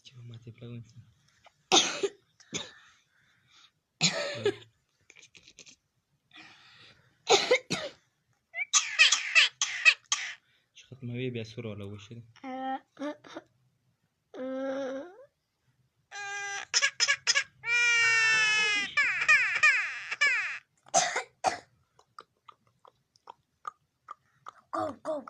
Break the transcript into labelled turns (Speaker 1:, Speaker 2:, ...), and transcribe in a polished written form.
Speaker 1: Coba mati pelawin. ختموي بیا سور ولا وشي
Speaker 2: Go.